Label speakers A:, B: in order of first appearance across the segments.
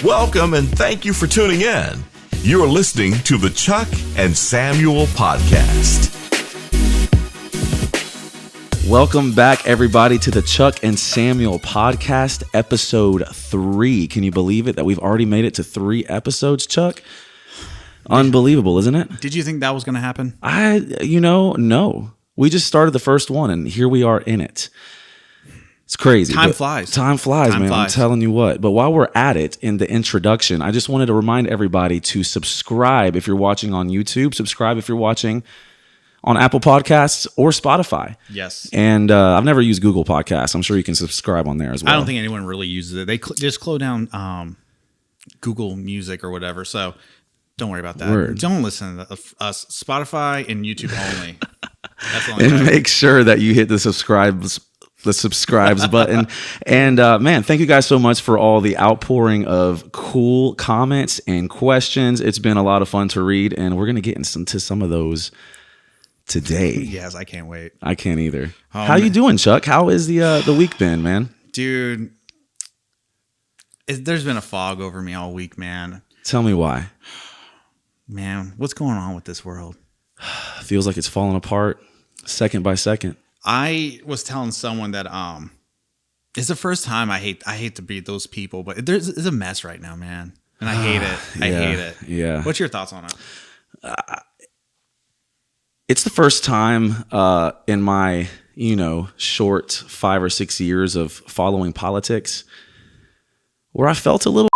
A: Welcome and thank you for tuning in. You're listening to the Chuck and Samuel Podcast.
B: Welcome back, everybody, to the Chuck and Samuel Podcast, episode 3. Can you believe it that we've already made it to 3 episodes, Chuck? Unbelievable, isn't it?
C: Did you think that was going to happen?
B: No. We just started the first one, and here we are in it. It's crazy.
C: Time flies,
B: man. I'm telling you what. But while we're at it, in the introduction, I just wanted to remind everybody to subscribe if you're watching on YouTube. Subscribe if you're watching on Apple Podcasts or Spotify.
C: Yes.
B: And I've never used Google Podcasts. I'm sure you can subscribe on there as well.
C: I don't think anyone really uses it. They just close down Google Music or whatever. So don't worry about that.
B: Word.
C: Don't listen to us. Spotify and YouTube only. That's the only
B: And
C: way.
B: make sure that you hit the subscribes button. And man, thank you guys so much for all the outpouring of cool comments and questions. It's been a lot of fun to read, and we're going to get into some of those today.
C: Yes, I can't wait.
B: I can't either. How you doing, Chuck? How is the week been, man?
C: Dude, there's been a fog over me all week, man.
B: Tell me why.
C: Man, what's going on with this world?
B: Feels like it's falling apart second by second.
C: I was telling someone that it's the first time I hate to be those people, but it's a mess right now, man. And I hate it. I hate it.
B: Yeah.
C: What's your thoughts on it?
B: It's the first time in my, short 5 or 6 years of following politics where I felt a little.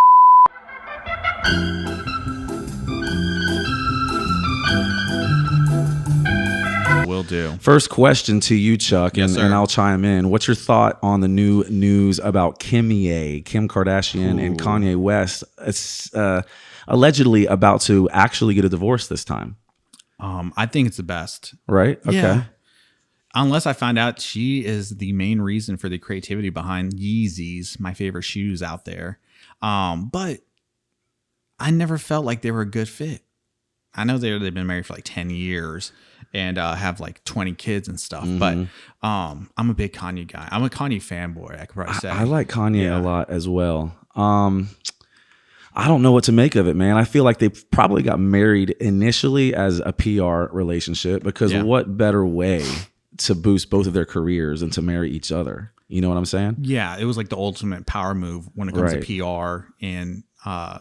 C: Will do.
B: First question to you, Chuck,
C: Yes,
B: and I'll chime in. What's your thought on the new news about Kim Kardashian, and Kanye West allegedly about to actually get a divorce this time?
C: I think it's the best.
B: Right? Okay.
C: Yeah. Unless I find out she is the main reason for the creativity behind Yeezys, my favorite shoes out there. But I never felt like they were a good fit. I know they've been married for like 10 years and have like 20 kids and stuff.
B: Mm-hmm.
C: But I'm a big Kanye guy. I'm a Kanye fanboy, I could probably say.
B: I like Kanye a lot as well. I don't know what to make of it, man. I feel like they probably got married initially as a PR relationship because what better way to boost both of their careers than to marry each other? You know what I'm saying?
C: Yeah, it was like the ultimate power move when it comes
B: Right.
C: to PR and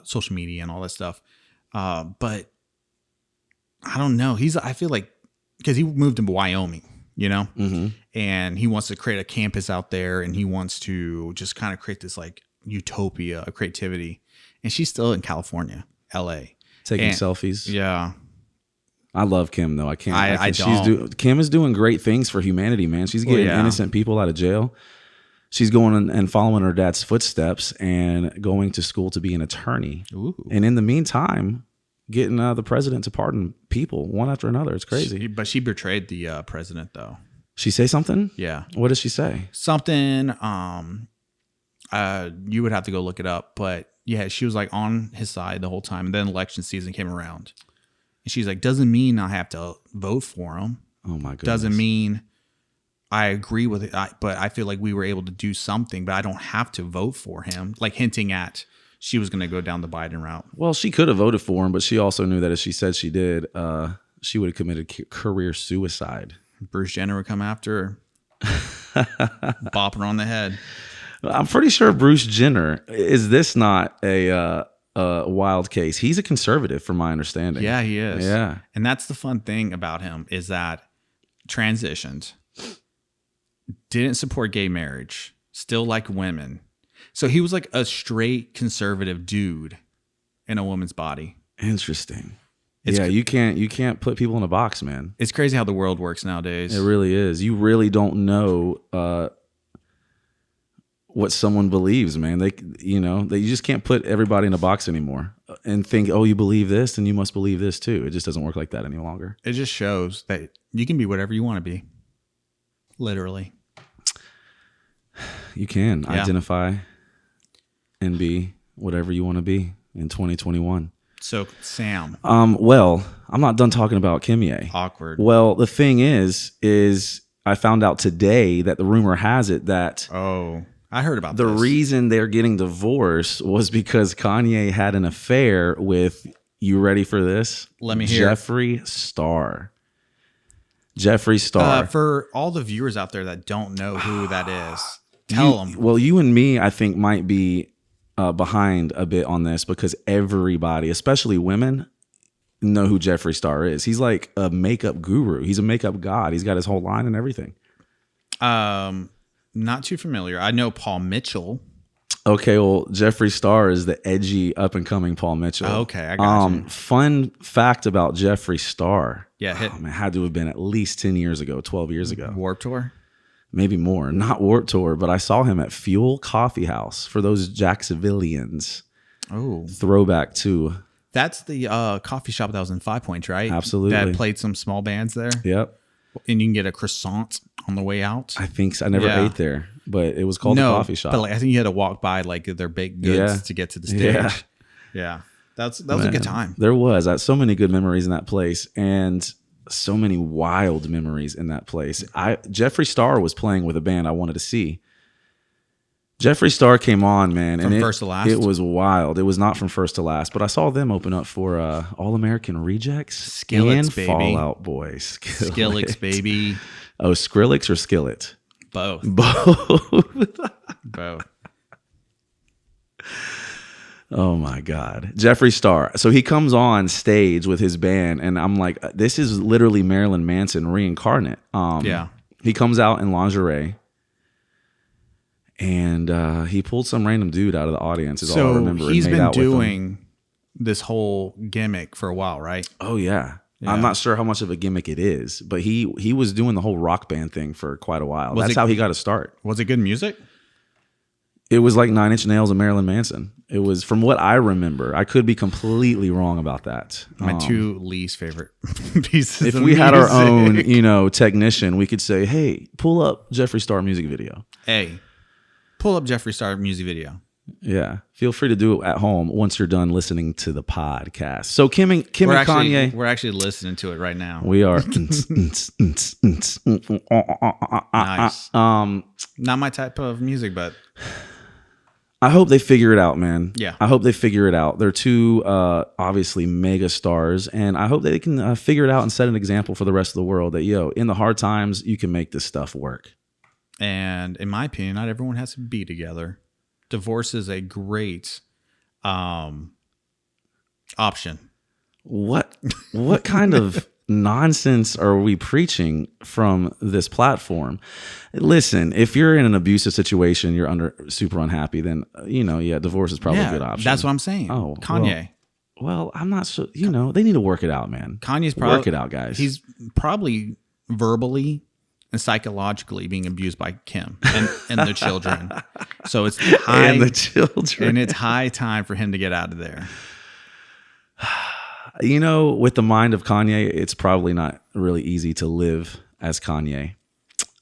C: social media and all that stuff. But I don't know. I feel like, because he moved to Wyoming,
B: Mm-hmm.
C: and he wants to create a campus out there, and he wants to just kind of create this like utopia of creativity. And she's still in California, LA,
B: Taking selfies.
C: Yeah.
B: I love Kim though. I can't.
C: I don't.
B: Kim is doing great things for humanity, man. She's getting innocent people out of jail. She's going and following her dad's footsteps and going to school to be an attorney.
C: Ooh.
B: And in the meantime, getting the president to pardon people one after another. It's crazy.
C: But she betrayed the president, though.
B: She say something?
C: Yeah.
B: What did she say?
C: Something. You would have to go look it up, but yeah, she was like on his side the whole time. And then election season came around, and she's like, "Doesn't mean I have to vote for him.
B: Oh my goodness.
C: Doesn't mean I agree with it, but I feel like we were able to do something, but I don't have to vote for him." Like hinting at she was going to go down the Biden route.
B: Well, she could have voted for him, but she also knew that if she said she did, she would have committed career suicide.
C: Bruce Jenner would come after her, bop her on the head.
B: I'm pretty sure Bruce Jenner, is this not a wild case? He's a conservative from my understanding.
C: Yeah, he is.
B: Yeah.
C: And that's the fun thing about him is that transitioned, didn't support gay marriage, still liked women. So he was like a straight conservative dude in a woman's body.
B: Interesting. You can't put people in a box, man.
C: It's crazy how the world works nowadays.
B: It really is. You really don't know what someone believes, man. You just can't put everybody in a box anymore and think, oh, you believe this, then you must believe this too. It just doesn't work like that any longer.
C: It just shows that you can be whatever you want to be. Literally.
B: You can identify and be whatever you want to be in 2021.
C: So, Sam.
B: Well, I'm not done talking about Kimye.
C: Awkward.
B: Well, the thing is I found out today that the rumor has it that
C: I heard about
B: the
C: this.
B: reason they're getting divorced was because Kanye had an affair with, you ready for this?
C: Let me hear.
B: Jeffree Star. Jeffree Star.
C: For all the viewers out there that don't know who that is, tell them.
B: Well, you and me, I think, might be behind a bit on this because everybody, especially women, know who Jeffree Star is. He's like a makeup guru. He's a makeup god. He's got his whole line and everything.
C: Not too familiar. I know Paul Mitchell.
B: Okay, well, Jeffree Star is the edgy up-and-coming Paul Mitchell.
C: Okay, I got you.
B: Fun fact about Jeffree Star.
C: Yeah,
B: man, had to have been at least 10 years ago, 12 years ago.
C: Warped Tour?
B: Maybe more. Not Warped Tour, but I saw him at Fuel Coffee House for those Jacksonvillians.
C: Oh.
B: Throwback to...
C: That's the coffee shop that was in 5 Points, right?
B: Absolutely.
C: That played some small bands there.
B: Yep.
C: And you can get a croissant on the way out.
B: I think so. I never ate there, but it was called the coffee shop.
C: But like, I think you had to walk by like their baked goods to get to the stage. Yeah. That was a good time.
B: There was so many good memories in that place and so many wild memories in that place. Jeffree Star was playing with a band I wanted to see. Jeffree Star came on, man.
C: From
B: and
C: First to Last?
B: It was wild. It was not from First to Last, but I saw them open up for All American Rejects
C: Skillets,
B: and
C: baby.
B: Fall Out Boy.
C: Skrillex, baby.
B: Oh, Skrillex or Skillet?
C: Both. Both.
B: Oh my God. Jeffree Star. So he comes on stage with his band and I'm like, this is literally Marilyn Manson reincarnate. He comes out in lingerie and he pulled some random dude out of the audience is all I remember.
C: So he's been doing this whole gimmick for a while, right?
B: Oh yeah. I'm not sure how much of a gimmick it is, but he was doing the whole rock band thing for quite a while. That's how he got to start.
C: Was it good music?
B: It was like 9 Inch Nails and Marilyn Manson. It was, from what I remember. I could be completely wrong about that.
C: My two least favorite pieces.
B: If
C: of
B: we had our own,
C: music.
B: technician, we could say, "Hey, pull up Jeffree Star music video."
C: Hey, pull up Jeffree Star music video.
B: Yeah, feel free to do it at home once you're done listening to the podcast. So Kim and Kanye,
C: we're actually listening to it right now.
B: we are.
C: Nice. Not my type of music, but
B: I hope they figure it out, man.
C: Yeah.
B: I hope they figure it out. They're two obviously mega stars, and I hope they can figure it out and set an example for the rest of the world that, in the hard times, you can make this stuff work.
C: And in my opinion, not everyone has to be together. Divorce is a great option.
B: What kind of nonsense are we preaching from this platform? Listen, if you're in an abusive situation, you're super unhappy, then divorce is probably a good option.
C: That's what I'm saying.
B: Oh,
C: Kanye.
B: Well, I'm not sure. They need to work it out, man.
C: Kanye's probably
B: work it out, guys.
C: He's probably verbally and psychologically being abused by Kim and the children. So it's high,
B: and the children,
C: and it's high time for him to get out of there.
B: With the mind of Kanye, it's probably not really easy to live as Kanye.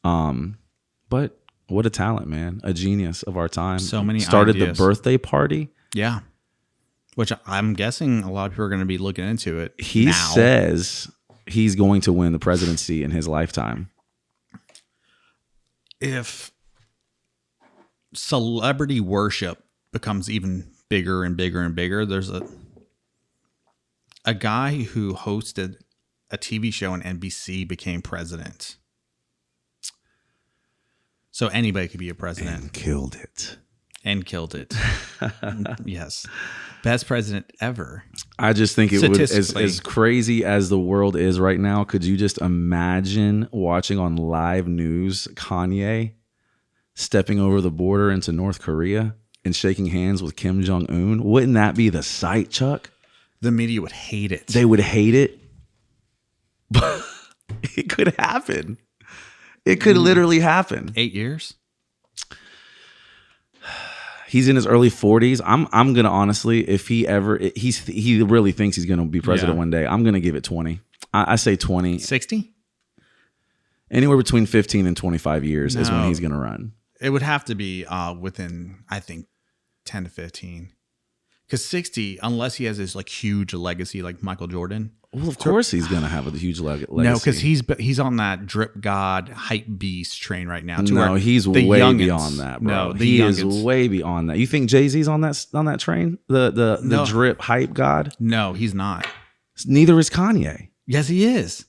B: But what a talent, man. A genius of our time.
C: So many
B: started
C: ideas.
B: The birthday party.
C: Yeah. Which I'm guessing a lot of people are going to be looking into it.
B: He says he's going to win the presidency in his lifetime.
C: If celebrity worship becomes even bigger and bigger and bigger, there's a guy who hosted a TV show on NBC became president. So anybody could be a president.
B: And killed it.
C: Yes. Best president ever.
B: I just think it would, as crazy as the world is right now, could you just imagine watching on live news Kanye stepping over the border into North Korea and shaking hands with Kim Jong-un? Wouldn't that be the sight, Chuck?
C: The media would hate it.
B: They would hate it. But it could happen. It could literally happen.
C: 8 years?
B: He's in his early 40s. I'm gonna honestly, if he really thinks he's gonna be president one day, I'm gonna give it 20. I say 20.
C: 60?
B: Anywhere between 15 and 25 years is when he's gonna run.
C: It would have to be within, I think, 10 to 15. Because 60, unless he has this like huge legacy like Michael Jordan.
B: Well, of course he's gonna have a huge legacy.
C: No, because he's on that drip god hype beast train right now.
B: No, he's way beyond that, bro.
C: No,
B: he is way beyond that. You think Jay-Z's on that train? The drip hype god?
C: No, he's not.
B: Neither is Kanye.
C: Yes, he is.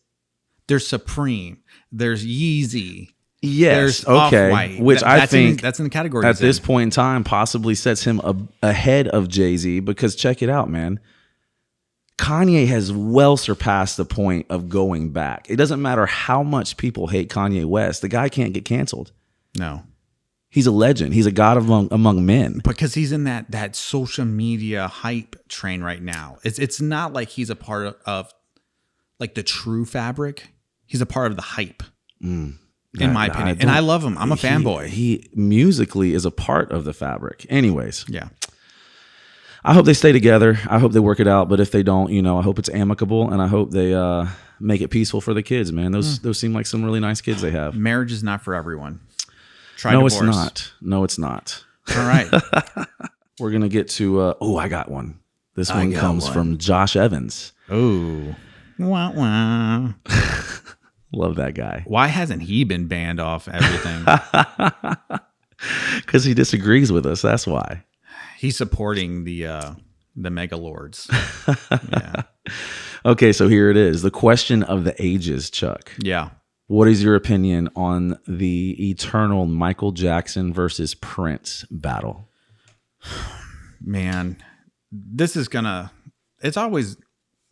C: There's Supreme. There's Yeezy.
B: Yes,
C: There's
B: okay.
C: Off-White.
B: Which I think
C: that's in the category.
B: At this point in time, possibly sets him ahead of Jay-Z, because check it out, man. Kanye has well surpassed the point of going back. It doesn't matter how much people hate Kanye West. The guy can't get canceled.
C: No.
B: He's a legend. He's a god among men.
C: Because he's in that social media hype train right now. It's not like he's a part of like the true fabric. He's a part of the hype. In my opinion. And I love him. I'm a fanboy.
B: He musically is a part of the fabric. Anyways.
C: Yeah.
B: I hope they stay together. I hope they work it out. But if they don't, I hope it's amicable, and I hope they make it peaceful for the kids, man. Those seem like some really nice kids they have.
C: Marriage is not for everyone.
B: Try divorce. It's not. No, it's not.
C: All right.
B: We're going to get to, I got one. This one comes from Josh Evans.
C: Oh. Wah, wah.
B: Love that guy.
C: Why hasn't he been banned off everything?
B: Because he disagrees with us. That's why.
C: He's supporting the mega lords. Yeah.
B: Okay, so here it is. The question of the ages, Chuck.
C: Yeah.
B: What is your opinion on the eternal Michael Jackson versus Prince battle?
C: Man, this is gonna. It's always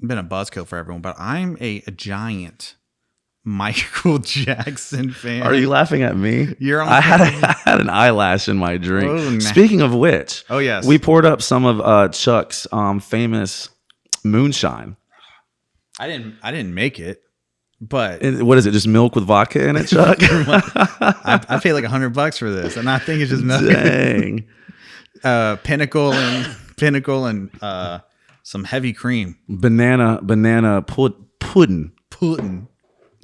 C: been a buzzkill for everyone, but I'm a giant Michael Jackson fan.
B: Are you laughing at me? I had an eyelash in my drink.
C: Oh, nah.
B: Speaking of which,
C: oh yes,
B: we poured up some of Chuck's famous moonshine.
C: I didn't make it, but
B: what is it? Just milk with vodka in it, Chuck?
C: I paid like $100 for this, and I think it's just milk.
B: Dang.
C: Pinnacle and some heavy cream.
B: Banana pudding.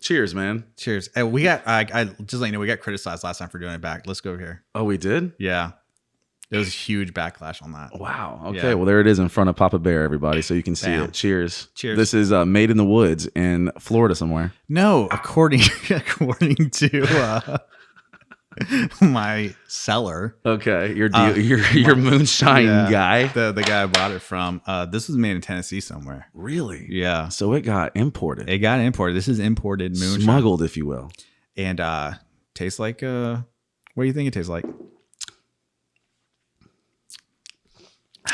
B: Cheers, man.
C: Cheers. And we got, I just let you know, we got criticized last time for doing it back. Let's go over here.
B: Oh, we did?
C: Yeah. There was a huge backlash on that.
B: Wow. Okay. Yeah. Well, there it is in front of Papa Bear, everybody, so you can see it. Cheers.
C: Cheers.
B: This is made in the woods in Florida somewhere.
C: No, according to my seller.
B: Okay. Your moonshine guy.
C: The guy I bought it from. This was made in Tennessee somewhere.
B: Really?
C: Yeah.
B: So it got imported.
C: This is imported moonshine.
B: Smuggled, if you will.
C: And tastes like what do you think it tastes like?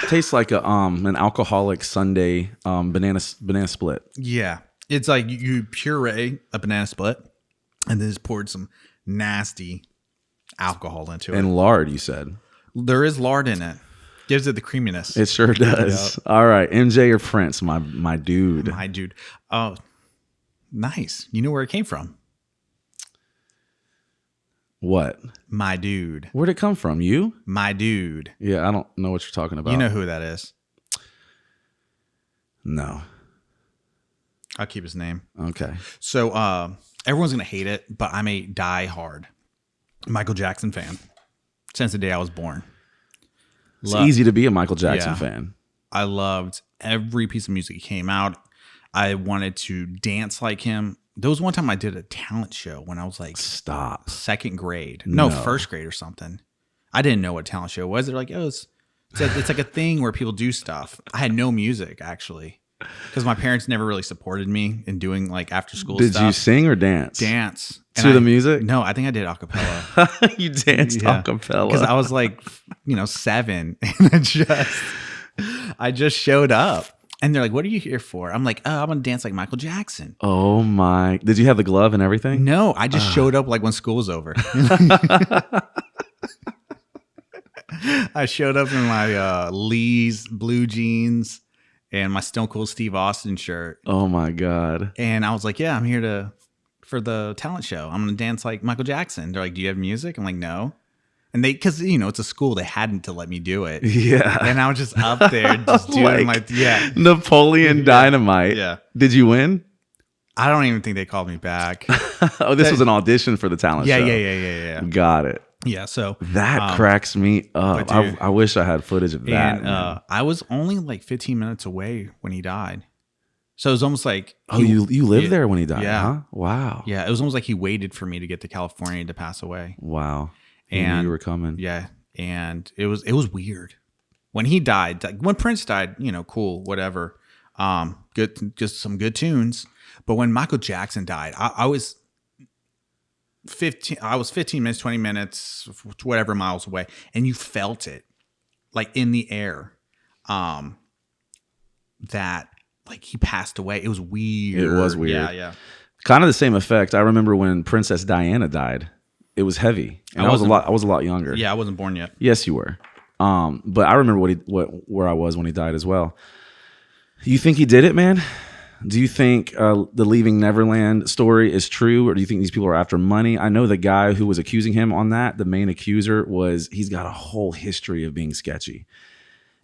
B: Tastes like an alcoholic sundae banana split.
C: Yeah. It's like you puree a banana split and then just poured some nasty alcohol into it.
B: And lard, you said.
C: There is lard in it. Gives it the creaminess.
B: It sure does. All right. MJ or Prince, my dude.
C: My dude. Oh, nice. You know where it came from?
B: What?
C: My dude.
B: Where'd it come from? You?
C: My dude.
B: Yeah, I don't know what you're talking about.
C: You know who that is?
B: No.
C: I'll keep his name.
B: Okay.
C: So everyone's going to hate it, but I'm a diehard Michael Jackson fan since the day I was born.
B: It's easy to be a Michael Jackson fan.
C: I loved every piece of music he came out. I wanted to dance like him. There was one time I did a talent show when I was like second grade. No, first grade or something. I didn't know what talent show was. They're like, oh, it's like a thing where people do stuff. I had no music actually because my parents never really supported me in doing like after school stuff.
B: Did you sing or dance?
C: Dance.
B: To the music?
C: No, I think I did a cappella.
B: You danced a cappella.
C: Because I was like, 7 and I just showed up. And they're like, what are you here for? I'm like, oh, I'm going to dance like Michael Jackson.
B: Oh, my. Did you have the glove and everything?
C: No, I just showed up like when school was over. I showed up in my Lee's blue jeans and my Stone Cold Steve Austin shirt.
B: Oh, my God.
C: And I was like, yeah, I'm here for the talent show. I'm going to dance like Michael Jackson. They're like, do you have music? I'm like, no. And because it's a school, they hadn't to let me do it.
B: Yeah.
C: And I was just up there just doing
B: Napoleon Dynamite.
C: Yeah.
B: Did you win?
C: I don't even think they called me back.
B: Oh, this was an audition for the talent show.
C: Yeah.
B: Got it.
C: Yeah. So
B: that cracks me up. I wish I had footage of that.
C: And I was only like 15 minutes away when he died. So it was almost like
B: you lived there when he died,
C: yeah.
B: huh? Wow.
C: Yeah, it was almost like he waited for me to get to California to pass away.
B: Wow. He
C: And
B: knew you were coming.
C: Yeah, and it was weird when he died. Like, when Prince died, cool, whatever. Good, just some good tunes. But when Michael Jackson died, I was 15 minutes, 20 minutes, whatever miles away, and you felt it like in the air. That like he passed away. It was weird.
B: It was weird.
C: Yeah.
B: Kind of the same effect. I remember when Princess Diana died. It was heavy. And I was a lot younger.
C: Yeah, I wasn't born yet.
B: Yes, you were. But I remember where I was when he died as well. You think he did it, man? Do you think the Leaving Neverland story is true, or do you think these people are after money? I know the guy who was accusing him on that, the main accuser, he's got a whole history of being sketchy.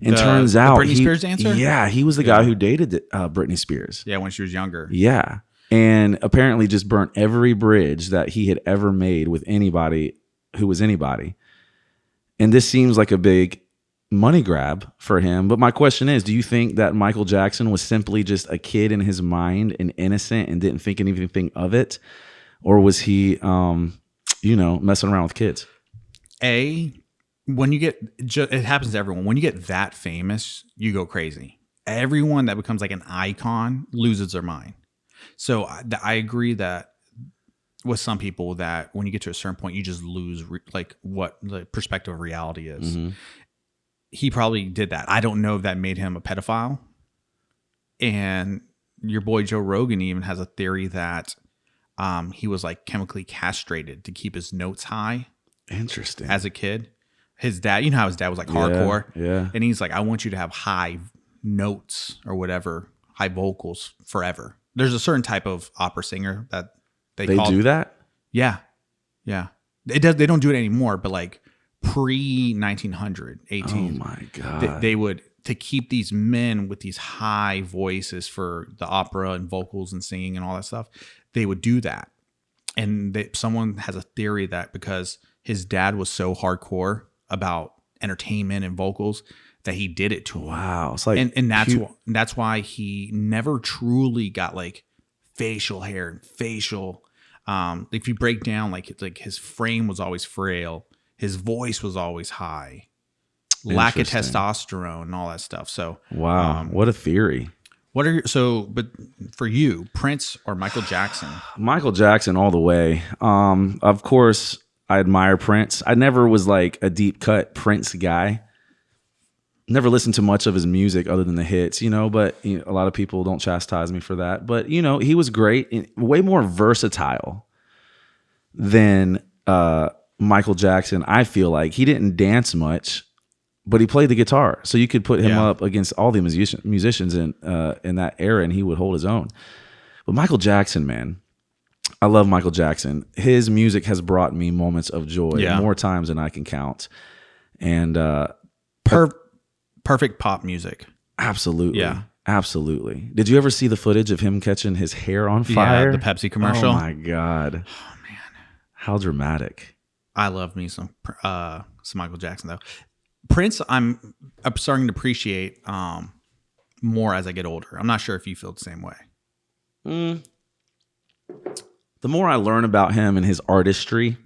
B: And turns out
C: Britney Spears dancer?
B: Yeah, he was the guy who dated Britney Spears.
C: Yeah, when she was younger.
B: Yeah. And apparently just burnt every bridge that he had ever made with anybody who was anybody. And this seems like a big money grab for him. But my question is, do you think that Michael Jackson was simply just a kid in his mind and innocent and didn't think anything of it? Or was he, messing around with kids?
C: When you get, it happens to everyone. When you get that famous, you go crazy. Everyone that becomes like an icon loses their mind. So I agree that with some people that when you get to a certain point, you just lose like what the perspective of reality is. Mm-hmm. He probably did that. I don't know if that made him a pedophile. And your boy Joe Rogan even has a theory that he was like chemically castrated to keep his notes high.
B: Interesting.
C: As a kid. His dad, how his dad was like hardcore.
B: Yeah.
C: And he's like, I want you to have high notes or whatever, high vocals forever. There's a certain type of opera singer that they
B: do that?
C: Yeah. Yeah. They don't do it anymore, but like pre 1900, 18.
B: Oh my God.
C: They would, to keep these men with these high voices for the opera and vocals and singing and all that stuff, they would do that. And someone has a theory that because his dad was so hardcore about entertainment and vocals that he did it to him.
B: Wow. It's like,
C: and that's why he never truly got like facial hair and facial. If you break down, like his frame was always frail. His voice was always high. Lack of testosterone and all that stuff. So
B: wow, what a theory.
C: But for you, Prince or Michael Jackson?
B: Michael Jackson all the way. Of course, I admire Prince. I never was like a deep cut Prince guy. Never listened to much of his music other than the hits, but a lot of people don't chastise me for that. But, he was great, way more versatile than Michael Jackson. I feel like he didn't dance much, but he played the guitar. So you could put him up against all the musicians in that era and he would hold his own. But Michael Jackson, man, I love Michael Jackson. His music has brought me moments of joy more times than I can count. And
C: perfect pop music.
B: Absolutely. Yeah. Absolutely. Did you ever see the footage of him catching his hair on fire?
C: Yeah, the Pepsi commercial.
B: Oh my God.
C: Oh man.
B: How dramatic.
C: I love me some Michael Jackson though. Prince, I'm starting to appreciate more as I get older. I'm not sure if you feel the same way.
B: The more I learn about him and his artistry,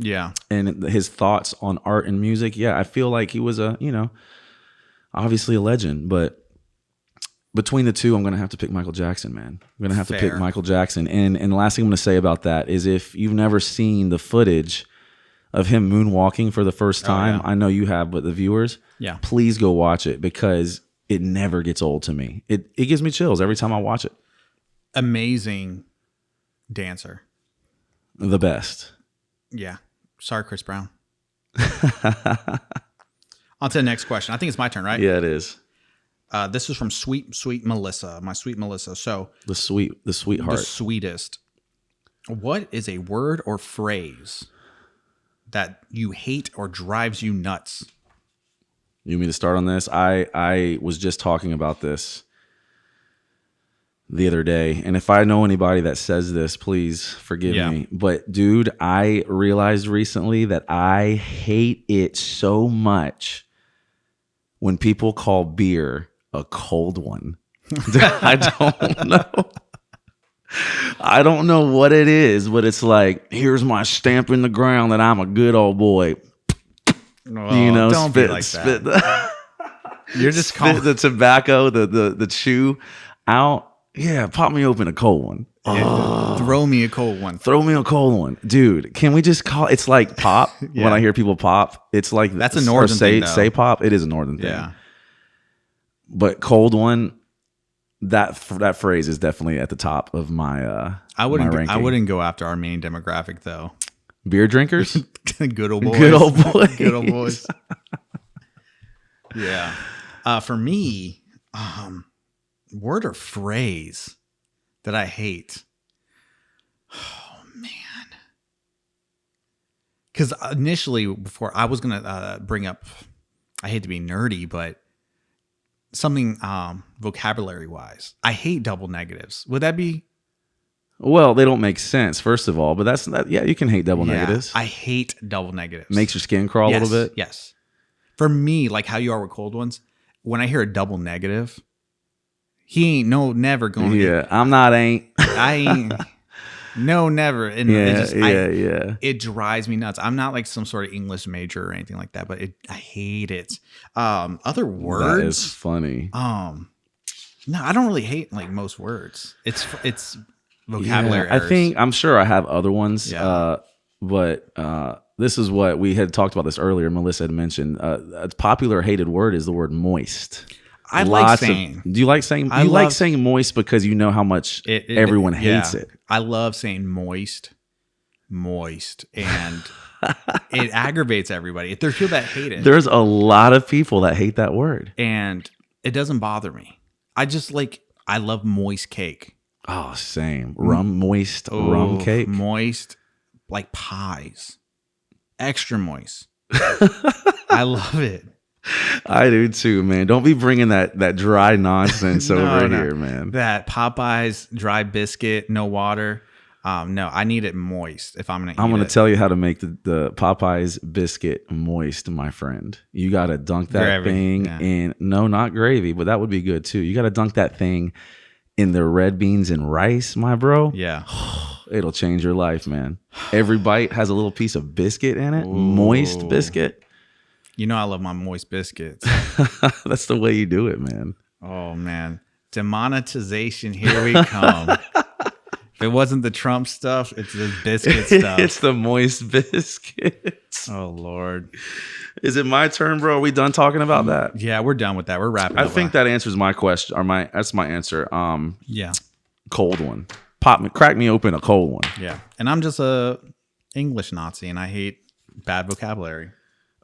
B: and his thoughts on art and music, I feel like he was obviously a legend. But between the two, I'm going to have to pick Michael Jackson, man. I'm going to have to pick Michael Jackson. And the last thing I'm going to say about that is if you've never seen the footage of him moonwalking for the first time, I know you have, but the viewers, please go watch it because it never gets old to me. It gives me chills every time I watch it.
C: Amazing dancer.
B: The best.
C: Yeah. Sorry, Chris Brown. On to the next question. I think it's my turn, right?
B: Yeah, it is.
C: This is from sweet Melissa, my sweet Melissa. So
B: the sweetheart,
C: the sweetest. What is a word or phrase that you hate or drives you nuts?
B: You want me to start on this? I was just talking about this the other day, and if I know anybody that says this, please forgive me. But dude, I realized recently that I hate it so much when people call beer a cold one. I don't know. I don't know what it is, but it's like, here's my stamp in the ground that I'm a good old boy.
C: Well, don't be like that. You're just
B: spit the tobacco, the chew out. Yeah, pop me open a cold one.
C: Throw me a cold one.
B: Throw me a cold one. Dude, can we just call it's like pop? When I hear people pop, it's like
C: that's a northern thing, though.
B: Say pop. It is a northern thing.
C: Yeah.
B: But cold one, that phrase is definitely at the top of my
C: I wouldn't
B: my ranking.
C: I wouldn't go after our main demographic though.
B: Beer drinkers?
C: Good old boys.
B: Good old boys.
C: Good old boys. Yeah. For me, word or phrase that I hate. Oh man. Because initially, before I was gonna bring up, I hate to be nerdy, but something vocabulary wise, I hate double negatives. Would that be?
B: Well, they don't make sense, first of all, but that's not, yeah, you can hate double negatives.
C: I hate double negatives.
B: Makes your skin crawl a little bit.
C: Yes. For me, like how you are with cold ones, when I hear a double negative, he ain't never going to.
B: Yeah, I'm not ain't.
C: I ain't. No, never. And
B: yeah.
C: It drives me nuts. I'm not like some sort of English major or anything like that, but I hate it. Other words.
B: That is funny.
C: No, I don't really hate like most words. It's vocabulary.
B: I'm sure I have other ones.
C: Yeah.
B: But this is what we had talked about this earlier. Melissa had mentioned a popular hated word is the word moist.
C: I like saying.
B: Do you like saying? You like saying moist because you know how much everyone hates it.
C: I love saying moist, and it aggravates everybody. There's people that hate it.
B: There's a lot of people that hate that word,
C: and it doesn't bother me. I love moist cake.
B: Oh, same. Rum cake,
C: moist, like pies, extra moist. I love it.
B: I do too, man. Don't be bringing that dry nonsense over here, man.
C: That Popeyes dry biscuit, no water. No, I need it moist if I'm gonna eat it.
B: I'm gonna tell you how to make the Popeyes biscuit moist, my friend. You gotta dunk that thing in not gravy, but that would be good too. You gotta dunk that thing in the red beans and rice, my bro.
C: Yeah.
B: It'll change your life, man. Every bite has a little piece of biscuit in it. Ooh. Moist biscuit.
C: You know I love my moist biscuits.
B: That's the way you do it, man.
C: Oh, man. Demonetization, here we come. If it wasn't the Trump stuff, it's the biscuit stuff.
B: It's the moist biscuits.
C: Oh, Lord.
B: Is it my turn, bro? Are we done talking about that?
C: Yeah, we're done with that. We're wrapping up.
B: I think that answers my question. That's my answer.
C: Yeah.
B: Cold one. Crack me open a cold one.
C: Yeah. And I'm just a English Nazi, and I hate bad vocabulary.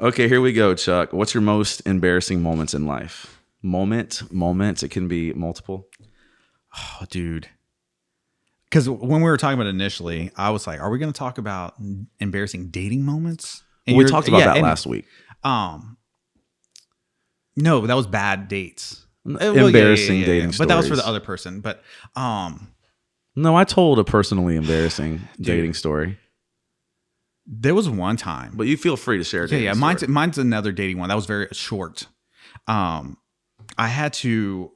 B: Okay, here we go, Chuck. What's your most embarrassing moments in life? Moments. It can be multiple.
C: Oh, dude. Because when we were talking about it initially, I was like, are we going to talk about embarrassing dating moments? And
B: we talked about that last week.
C: No, that was bad dates.
B: Embarrassing dating stories.
C: But that was for the other person. But
B: no, I told a personally embarrassing dating story.
C: There was one time,
B: but you feel free to share.
C: Yeah. Mine's another dating one that was very short. I had to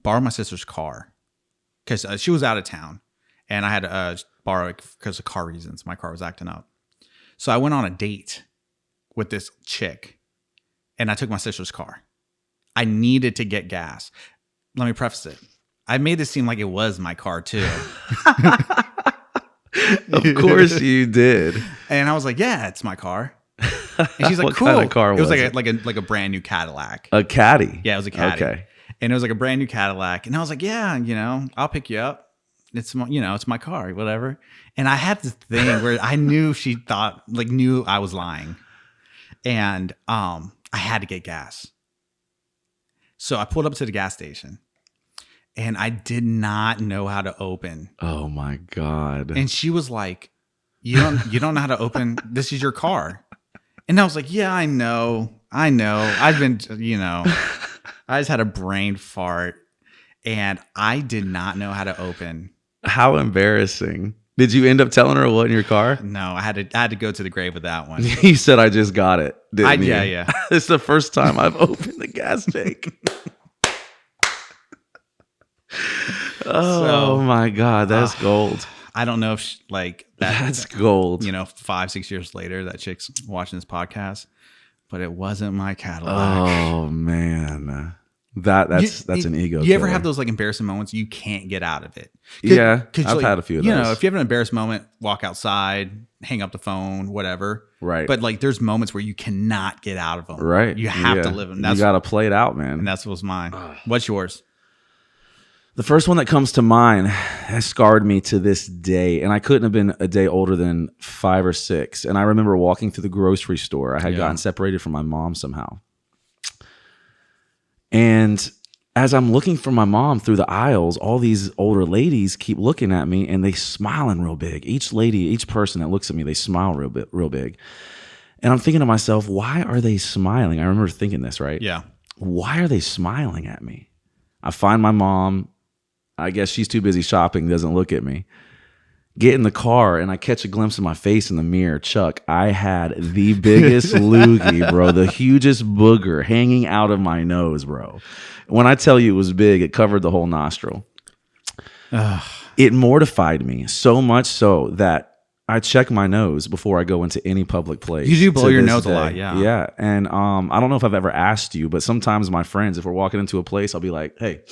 C: borrow my sister's car because she was out of town, and I had to borrow it because of car reasons. My car was acting up, so I went on a date with this chick, and I took my sister's car. I needed to get gas. Let me preface it. I made this seem like it was my car too.
B: Of course you did.
C: And I was like, yeah, it's my car. And she's like,
B: what
C: cool.
B: Kind of car was
C: it? Like a brand new Cadillac.
B: A Caddy?
C: Yeah, it was a Caddy.
B: Okay.
C: And it was like a brand new Cadillac. And I was like, yeah, I'll pick you up. It's my car, whatever. And I had this thing where I knew she knew I was lying. And I had to get gas. So I pulled up to the gas station. And I did not know how to open.
B: Oh my God.
C: And she was like, you don't know how to open. This is your car. And I was like, yeah, I know. I've been, I just had a brain fart, and I did not know how to open.
B: How embarrassing. Did you end up telling her what in your car?
C: No, I had to go to the grave with that one.
B: You said I just got it, didn't you?
C: Yeah.
B: It's the first time I've opened the gas tank. Oh my God, that's gold.
C: I don't know if
B: That's gold.
C: 5-6 years later, that chick's watching this podcast, but it wasn't my Cadillac.
B: Oh man, that's an ego.
C: You ever
B: killer.
C: have those like embarrassing moments you can't get out of it?
B: Yeah, I've had a few of those.
C: If you have an embarrassing moment, walk outside, hang up the phone, whatever.
B: Right.
C: But like, there's moments where you cannot get out of them.
B: Right.
C: You have to live them.
B: You got to play it out, man.
C: And that's what's mine. What's yours?
B: The first one that comes to mind has scarred me to this day, and I couldn't have been a day older than 5 or 6. And I remember walking through the grocery store. I had gotten separated from my mom somehow. And as I'm looking for my mom through the aisles, all these older ladies keep looking at me, and they smiling real big. Each person that looks at me, they smile real big. And I'm thinking to myself, why are they smiling? I remember thinking this, right?
C: Yeah.
B: Why are they smiling at me? I find my mom. I guess she's too busy shopping, doesn't look at me. Get in the car, and I catch a glimpse of my face in the mirror. Chuck, I had the biggest loogie, bro. The hugest booger hanging out of my nose, bro. When I tell you it was big, it covered the whole nostril. It mortified me so much so that I check my nose before I go into any public place.
C: You do blow your nose a lot, yeah.
B: Yeah, and I don't know if I've ever asked you, but sometimes my friends, if we're walking into a place, I'll be like, hey,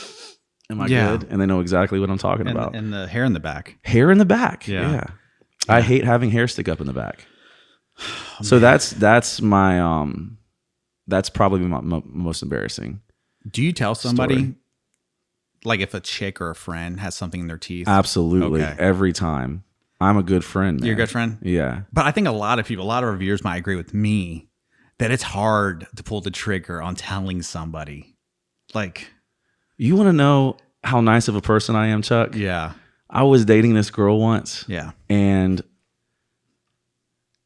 B: am I good? And they know exactly what I'm talking about.
C: And the hair in the back.
B: Hair in the back. Yeah. I hate having hair stick up in the back. So that's my that's probably my most embarrassing.
C: Do you tell somebody
B: story.
C: Like if a chick or a friend has something in their teeth?
B: Absolutely.
C: Okay.
B: Every time. I'm a good friend, man.
C: You're a good friend?
B: Yeah.
C: But I think a lot of our reviewers might agree with me that it's hard to pull the trigger on telling somebody. Like,
B: you want to know how nice of a person I am, Chuck?
C: Yeah.
B: I was dating this girl once.
C: Yeah.
B: And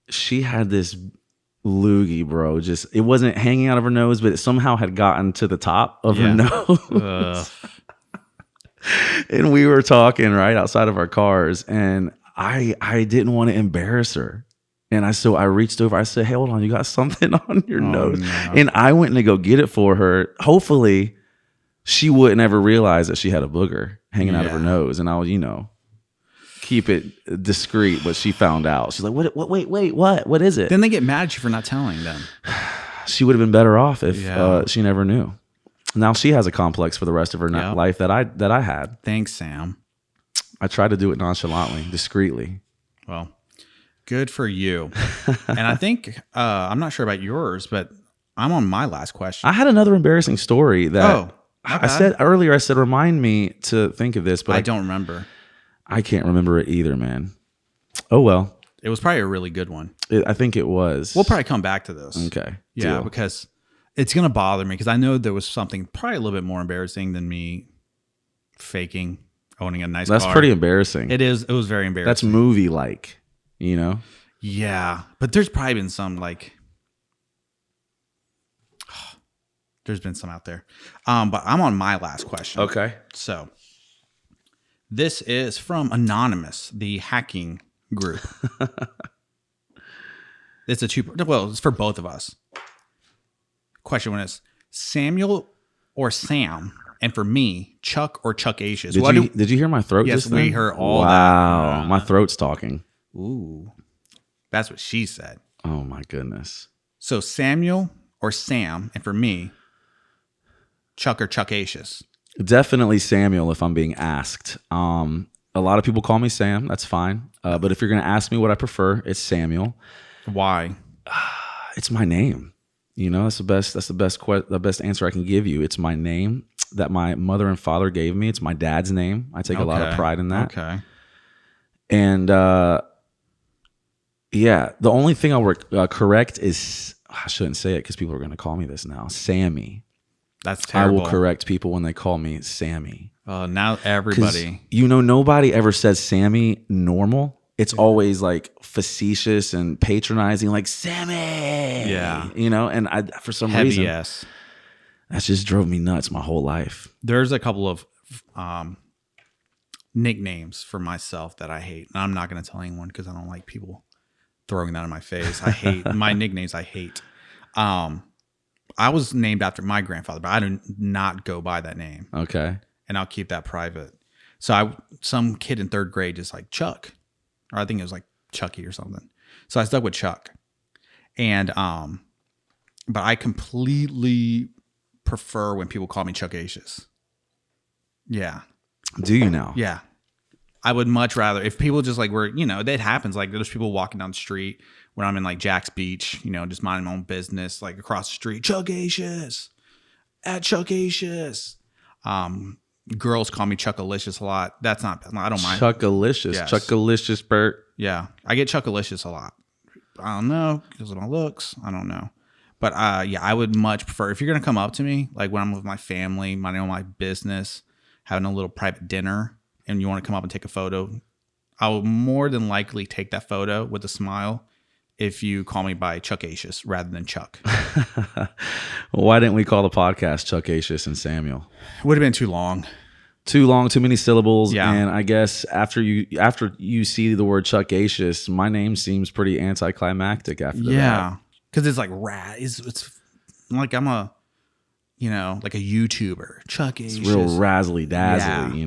B: she had this loogie, bro. Just, it wasn't hanging out of her nose, but it somehow had gotten to the top of her nose. And we were talking right outside of our cars, and I didn't want to embarrass her. And I reached over, I said, hey, hold on, you got something on your nose. No. And I went to go get it for her. Hopefully she wouldn't ever realize that she had a booger hanging out of her nose. And I was, keep it discreet, but she found out. She's like, what is it?
C: Then they get mad at you for not telling them.
B: She would have been better off if she never knew. Now she has a complex for the rest of her life that I had.
C: Thanks, Sam.
B: I tried to do it nonchalantly, discreetly.
C: Well, good for you. And I think, I'm not sure about yours, but I'm on my last question.
B: I had another embarrassing story that I said earlier. I said, remind me to think of this, but
C: I don't remember.
B: I can't remember it either, man. Oh, well.
C: It was probably a really good one.
B: I think it was.
C: We'll probably come back to this.
B: Okay.
C: Yeah,
B: deal.
C: Because it's going to bother me because I know there was something probably a little bit more embarrassing than me faking owning a nice car.
B: That's pretty embarrassing.
C: It is. It was very embarrassing.
B: That's movie-like,
C: Yeah. But there's probably been some there's been some out there. But I'm on my last question.
B: Okay.
C: So this is from Anonymous, the hacking group. It's it's for both of us. Question one is Samuel or Sam, and for me, Chuck or Chuck-acious.
B: Did you hear my throat?
C: Yes,
B: just then?
C: we heard all that.
B: Wow, my throat's talking.
C: Ooh, that's what she said.
B: Oh my goodness.
C: So Samuel or Sam, and for me, Chuck or Chuck-acious.
B: Definitely Samuel if I'm being asked. A lot of people call me Sam. That's fine. But if you're going to ask me what I prefer, it's Samuel.
C: Why?
B: It's my name. That's the best answer I can give you. It's my name that my mother and father gave me. It's my dad's name. I take a lot of pride in that.
C: Okay.
B: And the only thing I'll correct is, I shouldn't say it because people are going to call me this now, Sammy.
C: That's terrible.
B: I will correct people when they call me Sammy.
C: Now everybody.
B: Nobody ever says Sammy normal. It's always like facetious and patronizing, like Sammy.
C: Yeah.
B: And for some reason, that just drove me nuts my whole life.
C: There's a couple of nicknames for myself that I hate. And I'm not going to tell anyone because I don't like people throwing that in my face. I hate my nicknames. I hate. I was named after my grandfather, but I do not go by that name.
B: Okay.
C: and I'll keep that private. So some kid in 3rd grade just like Chuck, or I think it was like Chucky or something. So I stuck with Chuck, and but I completely prefer when people call me Chuckacious. Yeah.
B: Do you now?
C: Yeah. I would much rather if people just like were, that happens. Like there's people walking down the street when I'm in like Jack's Beach, just minding my own business, like across the street, Chuckacious, at Chuckacious. Girls call me Chuckalicious a lot. That's not, I don't mind.
B: Chuckalicious.
C: Yes.
B: Chuckalicious, Bert.
C: Yeah. I get Chuckalicious a lot. I don't know because of my looks. I don't know. But yeah, I would much prefer if you're going to come up to me, like when I'm with my family, minding my business, having a little private dinner, and you want to come up and take a photo, I will more than likely take that photo with a smile if you call me by Chuckacious rather than Chuck.
B: Why didn't we call the podcast Chuckacious and Samuel?
C: Would have been too long.
B: Too long, too many syllables.
C: Yeah.
B: And I guess after you see the word Chuckacious, my name seems pretty anticlimactic after that.
C: Yeah. Because it's like it's like I'm a, like a YouTuber. Chuckacious.
B: It's real razzly dazzly,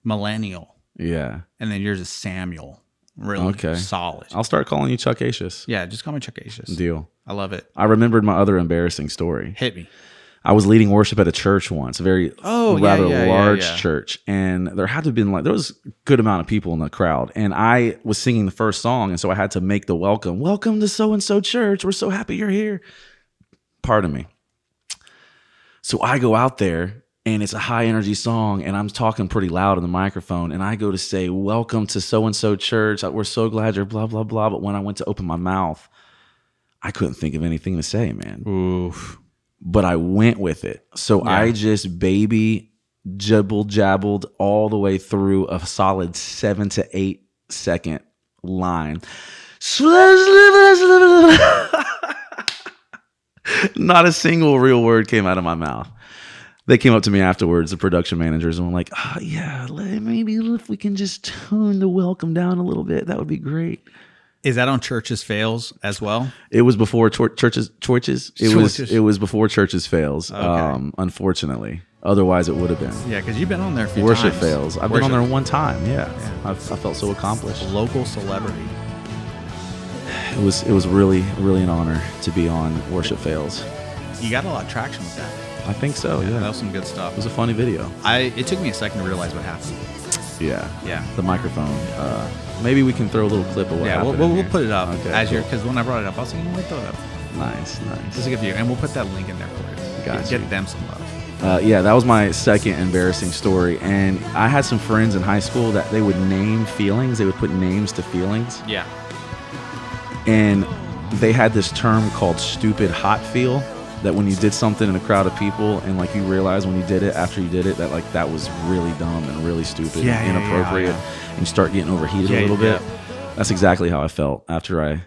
C: Millennial.
B: Yeah.
C: And then yours is Samuel. Really solid.
B: I'll start calling you Chuckacious.
C: Yeah, just call me Chuckacious.
B: Deal.
C: I love it.
B: I remembered my other embarrassing story.
C: Hit me.
B: I was leading worship at a church once, a very rather large church, and there had to have been there was a good amount of people in the crowd, and I was singing the first song, and so I had to make the welcome to so and so church. We're so happy you're here. Pardon me. So I go out there, and it's a high energy song, and I'm talking pretty loud in the microphone, and I go to say, welcome to so and so church. We're so glad you're blah blah blah. But when I went to open my mouth, I couldn't think of anything to say, man.
C: Oof.
B: But I went with it. So I just baby jabbled all the way through a solid 7 to 8 second line. Not a single real word came out of my mouth. They came up to me afterwards, the production managers, and were like, oh, yeah, maybe if we can just tone the welcome down a little bit, that would be great.
C: Is that on Churches Fails as well?
B: It was before Churches. It was before Churches Fails.
C: Okay.
B: Unfortunately, otherwise it would have been.
C: Yeah, because you've been on there a few
B: Worship
C: times.
B: Fails. I've been on there one time. Yeah. I felt so accomplished.
C: Local celebrity.
B: It was really an honor to be on Worship Fails.
C: You got a lot of traction with that.
B: I think so. Yeah,
C: that was some good stuff.
B: It was a funny video.
C: It took me a second to realize what happened.
B: Yeah. The microphone. Maybe we can throw a little clip of what happened.
C: Yeah, we'll put it up because when I brought it up, I was like, throw it up.
B: Nice.
C: Just to give you, and we'll put that link in there for you.
B: Gotcha.
C: Get them some love.
B: Yeah, that was my second embarrassing story. And I had some friends in high school that they would name feelings. They would put names to feelings.
C: Yeah.
B: And they had this term called stupid hot feel, that when you did something in a crowd of people and like you realize when you did it, after you did it, that like that was really dumb and really stupid and inappropriate, and you start getting overheated a little bit. That's exactly how I felt after I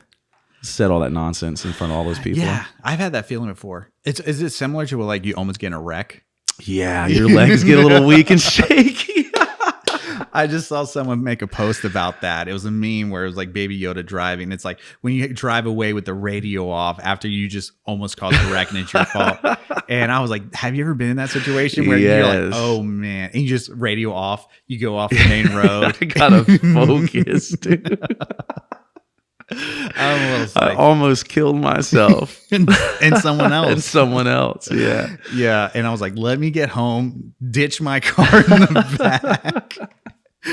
B: said all that nonsense in front of all those people.
C: Yeah, I've had that feeling before. Is it similar to like you almost get in a wreck?
B: Yeah, your legs get a little weak and shaky.
C: I just saw someone make a post about that. It was a meme where it was like Baby Yoda driving. It's like when you drive away with the radio off after you just almost caused a wreck and it's your fault. And I was like, have you ever been in that situation where you're like, oh man, and you just radio off, you go off the main road.
B: I gotta focus, dude. I almost killed myself
C: and someone else.
B: And someone else, yeah.
C: Yeah, and I was like, let me get home, ditch my car in the back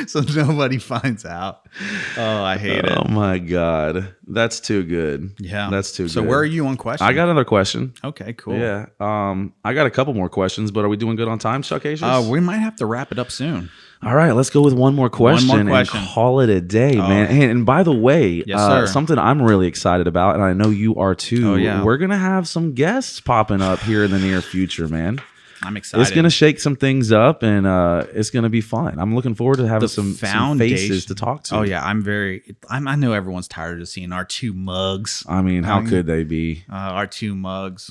C: so nobody finds out. Oh, I hate it.
B: Oh my God. That's too good.
C: Yeah.
B: That's too good.
C: So where are you on questions?
B: I got another question.
C: Okay, cool.
B: Yeah. I got a couple more questions, but are we doing good on time, Chuckacious?
C: We might have to wrap it up soon.
B: All right, let's go with one more question and call it a day, man. And by the way, something I'm really excited about, and I know you are too.
C: Oh, yeah.
B: We're going to have some guests popping up here in the near future, man.
C: I'm excited.
B: It's going to shake some things up, and it's going to be fun. I'm looking forward to having some faces to talk to.
C: Oh, yeah. I know everyone's tired of seeing our two mugs.
B: I mean, how could they be?
C: Our two mugs.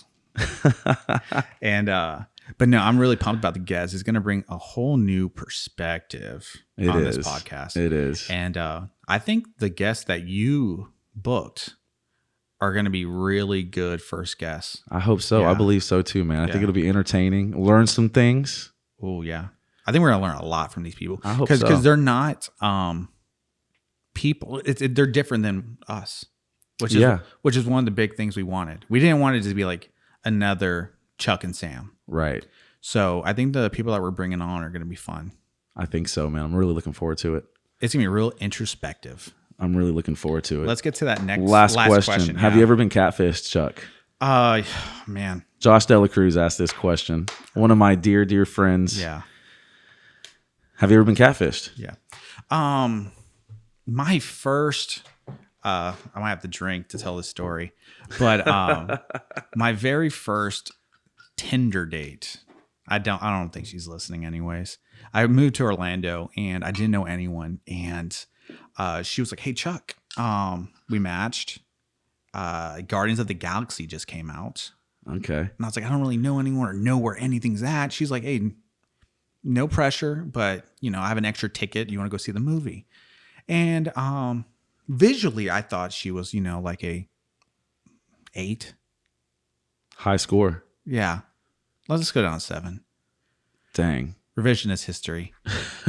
C: And, but no, I'm really pumped about the guest. It's going to bring a whole new perspective on this podcast.
B: It is.
C: And I think the guests that you booked are going to be really good first guests.
B: I hope so.
C: Yeah.
B: I believe so too, man. I think it'll be entertaining. Learn some things.
C: Oh, yeah. I think we're gonna learn a lot from these people.
B: I hope so.
C: Because they're not people. They're different than us, which is one of the big things we wanted. We didn't want it to be like another Chuck and Sam.
B: Right.
C: So I think the people that we're bringing on are going to be fun.
B: I think so, man. I'm really looking forward to it.
C: It's going to be real introspective.
B: I'm really looking forward to it.
C: Let's get to that next
B: last question. Have you ever been catfished, Chuck?
C: Man.
B: Josh Dela Cruz asked this question. One of my dear, dear friends.
C: Yeah.
B: Have you ever been catfished?
C: Yeah. My first, I might have to drink to tell this story, but my very first Tinder date. I don't think she's listening anyways. I moved to Orlando and I didn't know anyone. And she was like, "Hey, Chuck, we matched. Guardians of the Galaxy just came out."
B: Okay.
C: And I was like, "I don't really know anyone or know where anything's at." She's like, "Hey, no pressure, but I have an extra ticket. You want to go see the movie?" And visually, I thought she was, like a 8.
B: High score.
C: Yeah. Let's just go down to 7.
B: Dang.
C: Revisionist history.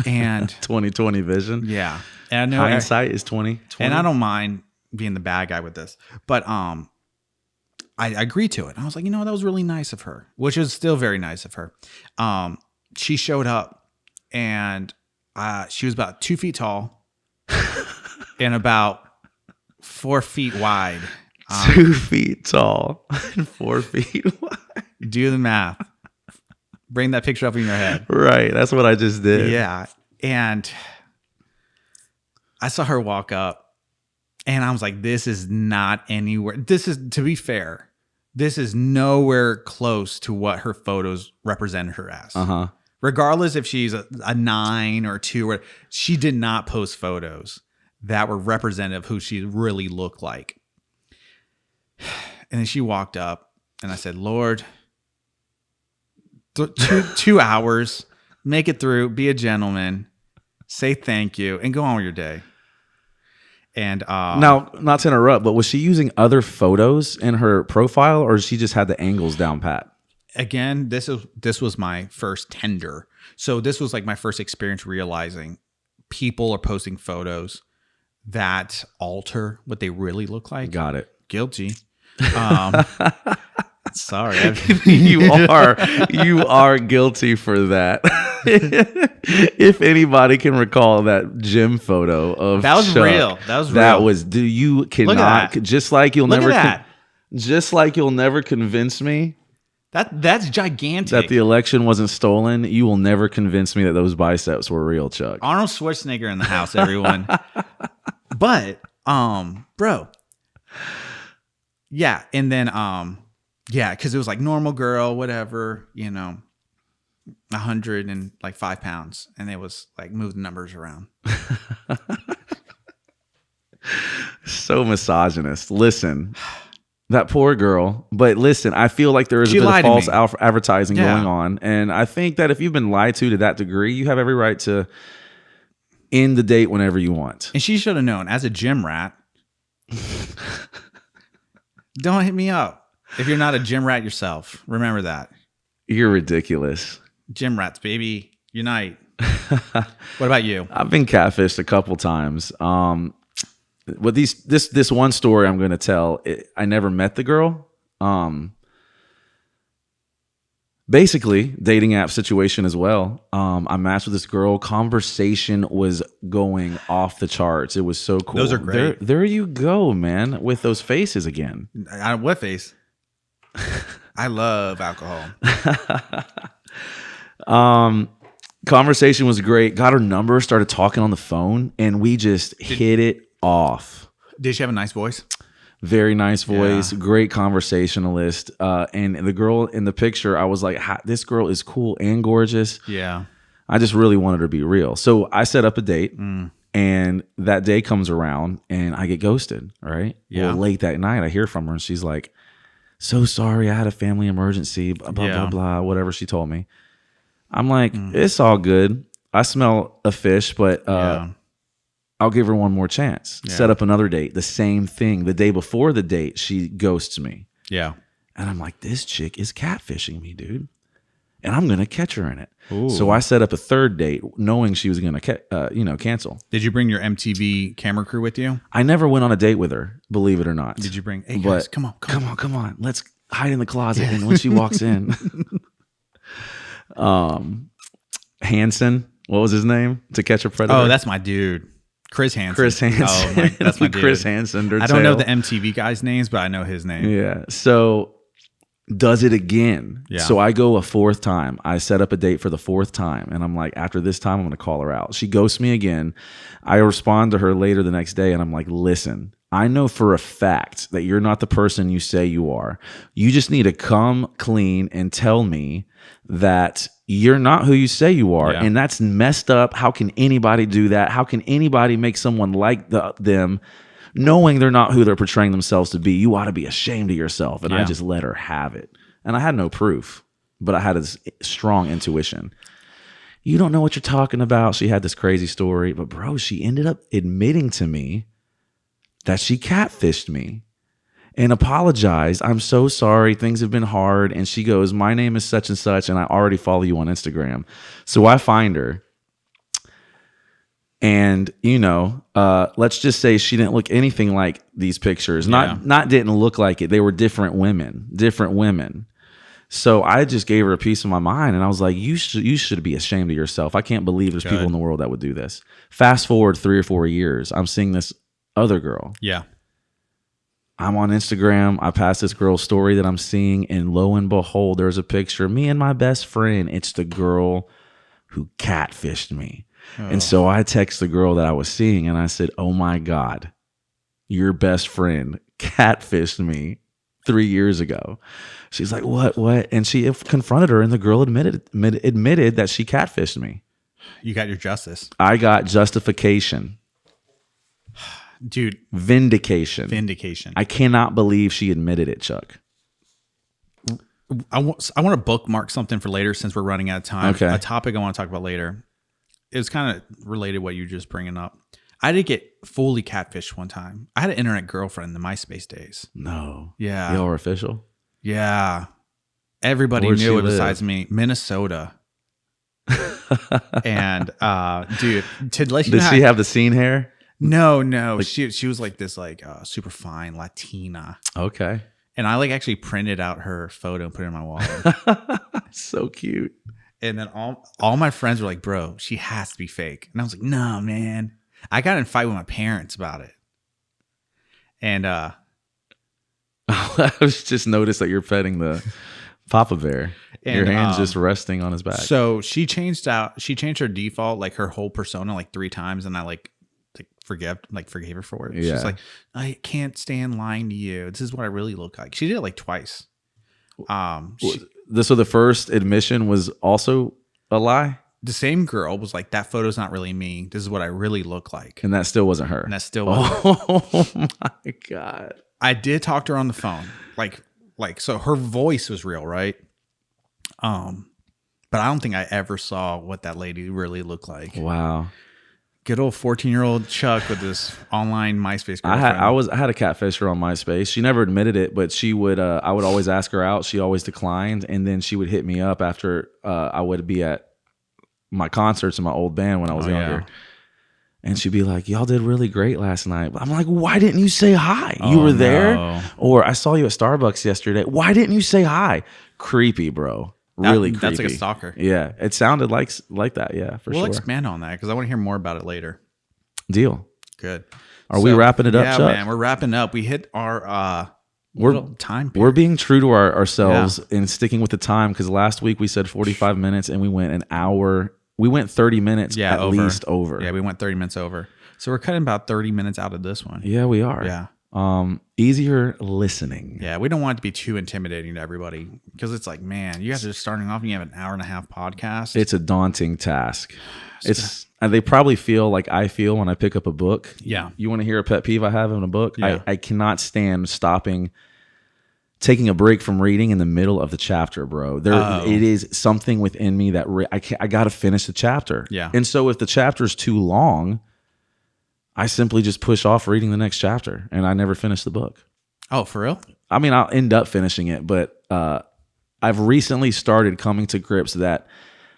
C: And
B: 2020 vision.
C: Yeah. And I know
B: hindsight is 2020.
C: And I don't mind being the bad guy with this. But I agreed to it. I was like, that was really nice of her, which is still very nice of her. She showed up and she was about 2 feet tall and about 4 feet wide.
B: 2 feet tall and 4 feet wide.
C: Do the math. Bring that picture up in your head.
B: Right. That's what I just did.
C: Yeah. And I saw her walk up and I was like, this is not anywhere. This is, to be fair, this is nowhere close to what her photos represented her as.
B: Uh-huh.
C: Regardless if she's a 9 or 2, she did not post photos that were representative of who she really looked like. And then she walked up and I said, "Lord, 2 hours, make it through, be a gentleman, say thank you, and go on with your day." And
B: now, not to interrupt, but was she using other photos in her profile, or she just had the angles down pat?
C: Again, this was my first Tinder, so this was like my first experience realizing people are posting photos that alter what they really look like.
B: Got it.
C: Guilty. Sorry.
B: You are guilty for that. If anybody can recall that gym photo of
C: that was
B: Chuck,
C: real. That was real.
B: You cannot, just like you'll never convince me
C: that's gigantic.
B: that the election wasn't stolen. You will never convince me that those biceps were real, Chuck.
C: Arnold Schwarzenegger in the house, everyone. But bro. Yeah, and then because it was like normal girl, whatever, 105 pounds, and it was like move the numbers around.
B: So misogynist. Listen, that poor girl. But listen, I feel like there is a bit of false advertising going on, and I think that if you've been lied to that degree, you have every right to end the date whenever you want.
C: And she should have known, as a gym rat. Don't hit me up if you're not a gym rat yourself. Remember that.
B: You're ridiculous.
C: Gym rats, baby. Unite. What about you?
B: I've been catfished a couple times. With this one story I'm going to tell, I never met the girl. Basically, dating app situation as well. I matched with this girl. Conversation was going off the charts. It was so cool.
C: Those are great.
B: There you go, man, with those faces again.
C: What face? I love alcohol.
B: Conversation was great. Got her number, started talking on the phone, and we just hit it off.
C: Did she have a nice voice?
B: Very nice voice, great conversationalist. And the girl in the picture, I was like, this girl is cool and gorgeous.
C: Yeah.
B: I just really wanted her to be real. So I set up a date, and that day comes around, and I get ghosted, right?
C: Yeah.
B: Well, late that night, I hear from her, and she's like, "So sorry, I had a family emergency, blah, blah, blah, blah," whatever she told me. I'm like, it's all good. I smell a fish, but I'll give her one more chance. Yeah. Set up another date. The same thing. The day before the date, she ghosts me.
C: Yeah.
B: And I'm like, this chick is catfishing me, dude. and I'm going to catch her in it.
C: Ooh.
B: So I set up a third date knowing she was going to, cancel.
C: Did you bring your MTV camera crew with you?
B: I never went on a date with her, believe it or not.
C: Did you bring, hey guys, come on.
B: Let's hide in the closet. And when she walks in, Hansen, what was his name? To Catch a Predator.
C: Oh, that's my dude. Chris Hansen.
B: Oh,
C: that's my dude.
B: Chris Hansen.
C: I don't know the MTV guys' names, but I know his name.
B: Yeah. So does it again.
C: Yeah.
B: So I go a fourth time. I set up a date for the fourth time. And I'm like, after this time, I'm going to call her out. She ghosts me again. I respond to her later the next day and I'm like, listen, I know for a fact that you're not the person you say you are. You just need to come clean and tell me that you're not who you say you are.
C: Yeah.
B: And that's messed up. How can anybody do that? How can anybody make someone like them knowing they're not who they're portraying themselves to be? You ought to be ashamed of yourself. And I just let her have it. And I had no proof, but I had a strong intuition. You don't know what you're talking about. She had this crazy story, but bro, she ended up admitting to me that she catfished me and apologized. I'm so sorry. Things have been hard. And she goes, my name is such and such, and I already follow you on Instagram. So I find her. And, let's just say she didn't look anything like these pictures. Not didn't look like it. They were different women. So I just gave her a piece of my mind. And I was like, you should be ashamed of yourself. I can't believe there's people in the world that would do this. Fast forward 3 or 4 years. I'm seeing this other girl.
C: Yeah.
B: I'm on Instagram. I pass this girl's story that I'm seeing. And lo and behold, there's a picture of me and my best friend. It's the girl who catfished me. Oh. And so I text the girl that I was seeing and I said, oh my God, your best friend catfished me 3 years ago. She's like, what? And she confronted her and the girl admitted that she catfished me.
C: You got your justice.
B: I got justification.
C: Dude.
B: Vindication. I cannot believe she admitted it, Chuck.
C: I want to bookmark something for later since we're running out of time.
B: Okay.
C: A topic I want to talk about later. It's kind of related to what you just bringing up. I did get fully catfished one time. I had an internet girlfriend in the Myspace days.
B: No.
C: Yeah.
B: Y'all were official?
C: Yeah. Everybody knew it besides me. Minnesota. And dude, to let you know.
B: Did she have the scene hair?
C: No. Like, she was like this super fine Latina.
B: Okay.
C: And I actually printed out her photo and put it in my wallet.
B: So cute.
C: And then all my friends were like, bro, she has to be fake. And I was like, no, man. I got in a fight with my parents about it. And
B: I was just noticed that you're petting the Papa Bear. And, your hand's just resting on his back.
C: So she changed her default, her whole persona 3 times, and I forgave her for it.
B: Yeah.
C: She's like, I can't stand lying to you. This is what I really look like. She did it twice.
B: So the first admission was also a lie?
C: The same girl was like, that photo's not really me. This is what I really look like.
B: And that still wasn't her.
C: And that still wasn't.
B: Oh my God.
C: I did talk to her on the phone. So her voice was real, right? But I don't think I ever saw what that lady really looked like.
B: Wow.
C: Good old 14-year-old Chuck with this online MySpace girlfriend.
B: I had a catfisher on MySpace. She never admitted it, but she would. I would always ask her out. She always declined, and then she would hit me up after I would be at my concerts in my old band when I was younger. Yeah. And she'd be like, y'all did really great last night. I'm like, why didn't you say hi? You were there? No. Or I saw you at Starbucks yesterday. Why didn't you say hi? Creepy, bro. Really creepy.
C: That's like a stalker.
B: Yeah. It sounded like that. Yeah, for sure.
C: We'll expand on that because I want to hear more about it later.
B: Deal.
C: Good.
B: Are we wrapping it up, Chuck?
C: Yeah, man. We're wrapping up. We hit our time period.
B: We're being true to ourselves and sticking with the time because last week we said 45 minutes and we went an hour. We went 30 minutes least over.
C: Yeah, we went 30 minutes over. So we're cutting about 30 minutes out of this one.
B: Yeah, we are.
C: Yeah.
B: Easier listening.
C: Yeah, we don't want it to be too intimidating to everybody because it's like, man, you guys are just starting off and you have an hour and a half podcast.
B: It's a daunting task. And they probably feel like I feel when I pick up a book.
C: Yeah.
B: You want to hear a pet peeve I have in a book?
C: Yeah.
B: I cannot stand taking a break from reading in the middle of the chapter, bro. It is something within me that I got to finish the chapter.
C: Yeah.
B: And so if the chapter is too long, I simply just push off reading the next chapter and I never finish the book.
C: Oh, for real?
B: I mean, I'll end up finishing it, but I've recently started coming to grips that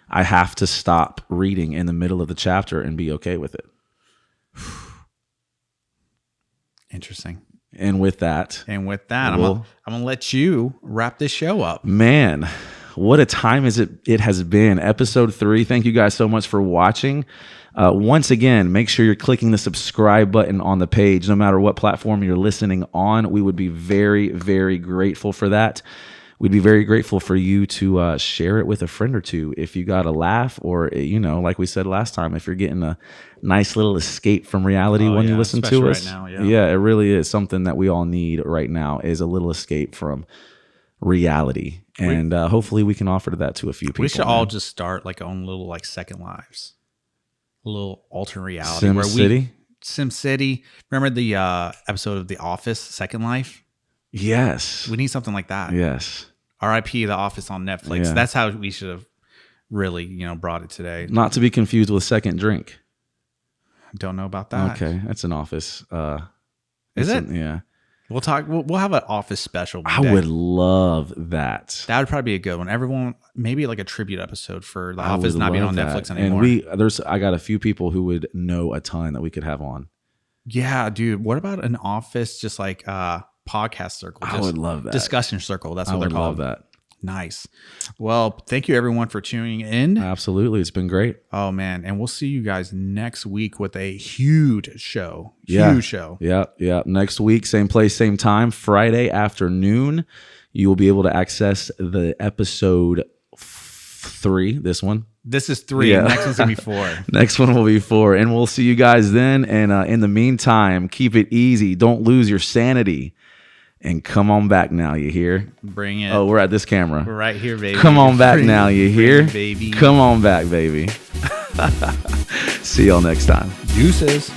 B: I have to stop reading in the middle of the chapter and be okay with it.
C: Interesting.
B: And with that,
C: I'm going to let you wrap this show up.
B: Man, what a time it has been. Episode 3. Thank you guys so much for watching. Once again, make sure you're clicking the subscribe button on the page, no matter what platform you're listening on. We would be very, very grateful for that. We'd be very grateful for you to share it with a friend or two if you got a laugh, or, like we said last time, if you're getting a nice little escape from reality when you listen to us.
C: Right now,
B: yeah, it really is something that we all need right now, is a little escape from reality. And hopefully we can offer that to a few people.
C: We should all just start like our own little like second lives, a little alternate reality. Sim City. Remember the episode of The Office, Second Life?
B: Yes.
C: We need something like that.
B: Yes.
C: R.I.P. The Office on Netflix.
B: Yeah.
C: That's how we should have really, brought it today.
B: Not to be confused with Second Drink.
C: Don't know about that.
B: Okay, that's an Office.
C: Is it?
B: Yeah.
C: We'll talk. We'll have an Office special one
B: I
C: day.
B: would love that.
C: That would probably be a good one. Everyone, maybe like a tribute episode for The Office not being on Netflix anymore.
B: And I got a few people who would know a ton that we could have on.
C: Yeah, dude. What about an Office just like podcast circle?
B: I would love that.
C: Discussion circle. That's what they're called.
B: I would love that.
C: Nice. Well, thank you everyone for tuning in.
B: Absolutely. It's been great.
C: Oh man. And we'll see you guys next week with a huge show. Huge show.
B: Yeah. Next week, same place, same time, Friday afternoon. You will be able to access the episode 3, this one.
C: This is 3.
B: Yeah.
C: Next one's going to be 4.
B: Next one will be 4. And we'll see you guys then. And in the meantime, keep it easy. Don't lose your sanity. And come on back now, you hear?
C: Bring it.
B: Oh, we're at this camera.
C: We're right here, baby.
B: Come on back now, you hear?
C: Baby.
B: Come on back, baby. See y'all next time.
C: Deuces.